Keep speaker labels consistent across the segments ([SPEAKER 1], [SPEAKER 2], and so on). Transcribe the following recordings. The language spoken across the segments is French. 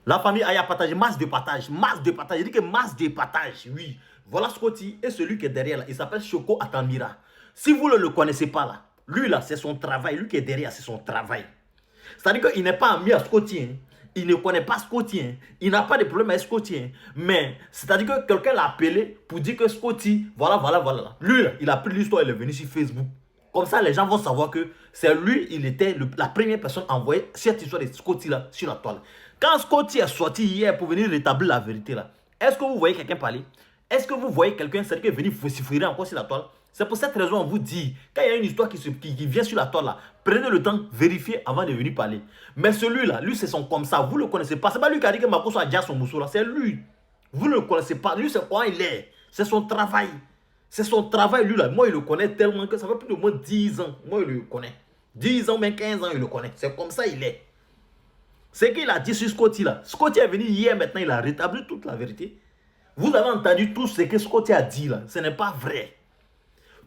[SPEAKER 1] La famille Aya partage, masse de partage, masse de partage. Je dis que masse de partage, oui. Voilà Scotty et celui qui est derrière là, il s'appelle Choco Atamira. Si vous ne le connaissez pas là, lui là, c'est son travail. Lui qui est derrière, c'est son travail. C'est-à-dire qu'il n'est pas ami à Scotty. Hein. Il ne connaît pas Scotty. Hein. Il n'a pas de problème avec Scotty. Hein. Mais c'est-à-dire que quelqu'un l'a appelé pour dire que Scotty, voilà. Lui là, il a pris l'histoire, il est venu sur Facebook. Comme ça, les gens vont savoir que c'est lui, il était la première personne à envoyer cette histoire de Scotty là sur la toile. Quand Scotty est sorti hier pour venir rétablir la vérité là, est-ce que vous voyez quelqu'un parler? Est-ce que vous voyez quelqu'un c'est-à-dire venir vociférer encore sur la toile? C'est pour cette raison on vous dit, quand il y a une histoire qui vient sur la toile là, prenez le temps, vérifiez avant de venir parler. Mais celui-là, lui c'est son comme ça, vous ne le connaissez pas. C'est pas lui qui a dit que Makosso a déjà son mousseau là, c'est lui. Vous ne le connaissez pas, lui c'est quoi il est. C'est son travail. C'est son travail lui là. Moi il le connais tellement que ça fait plus de moins 10 ans. Moi il le connais. 10 ans, même 15 ans il le connaît. C'est comme ça il est. C'est qu'il a dit sur Scotty là. Scotty est venu hier, maintenant il a rétabli toute la vérité. Vous avez entendu tout ce que Scotty a dit là. Ce n'est pas vrai.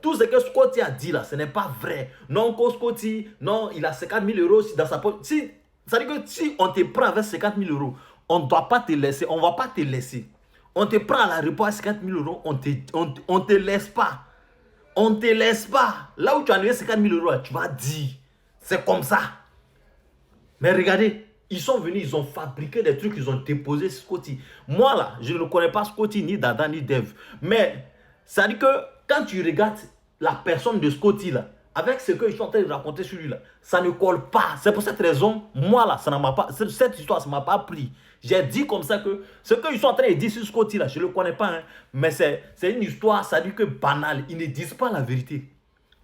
[SPEAKER 1] Tout ce que Scotty a dit là, ce n'est pas vrai. Non, Scotty, non, il a 50 000 euros dans sa poche. Si, ça veut dire que si on te prend avec 50 000 euros, on ne doit pas te laisser, on ne va pas te laisser. On te prend à l'aéroport à 50 000 euros, on te laisse pas. On ne te laisse pas. Là où tu as enlevé 50 000 euros, tu vas dire. C'est comme ça. Mais regardez, ils sont venus, ils ont fabriqué des trucs, ils ont déposé Scotty. Moi là, je ne connais pas Scotty, ni Dada, ni Dev. Mais ça dit que quand tu regardes la personne de Scotty là, avec ce qu'ils sont en train de raconter sur lui là, ça ne colle pas. C'est pour cette raison, moi là, ça ne m'a pas, cette histoire, ça ne m'a pas pris. J'ai dit comme ça que ce qu'ils sont en train de dire sur Scotty là, je ne le connais pas. Hein, mais c'est une histoire, ça dit que banale. Ils ne disent pas la vérité.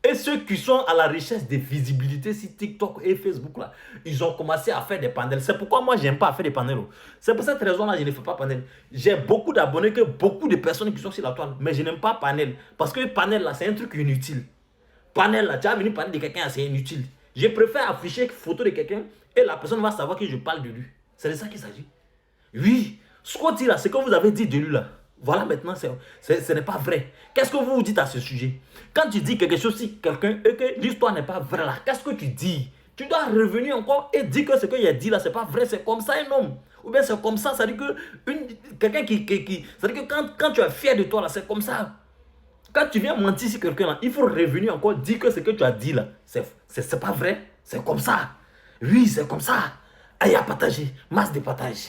[SPEAKER 1] Et ceux qui sont à la recherche de visibilité sur TikTok et Facebook, là, ils ont commencé à faire des panels. C'est pourquoi moi, je n'aime pas faire des panels. C'est pour cette raison-là, je ne fais pas panel. J'ai beaucoup d'abonnés que beaucoup de personnes qui sont sur la toile, mais je n'aime pas panel. Parce que panel, là, c'est un truc inutile. Panel, là, tu vas venir parler de quelqu'un, c'est inutile. Je préfère afficher une photo de quelqu'un et la personne va savoir que je parle de lui. C'est de ça qu'il s'agit. Oui, Scotty, là, ce que vous avez dit de lui, là, voilà maintenant, ce n'est pas vrai. Qu'est-ce que vous dites à ce sujet? Quand tu dis quelque chose sur quelqu'un et que l'histoire n'est pas vraie là, qu'est-ce que tu dis? Tu dois revenir encore et dire que ce qu'il a dit là, c'est pas vrai, c'est comme ça un homme. Ou bien c'est comme ça, ça dit que quelqu'un ça dit que quand tu es fier de toi là, c'est comme ça. Quand tu viens mentir sur quelqu'un là, il faut revenir encore dire que ce que tu as dit là, c'est pas vrai, c'est comme ça. Oui, c'est comme ça. Allez à partager, masse de partage.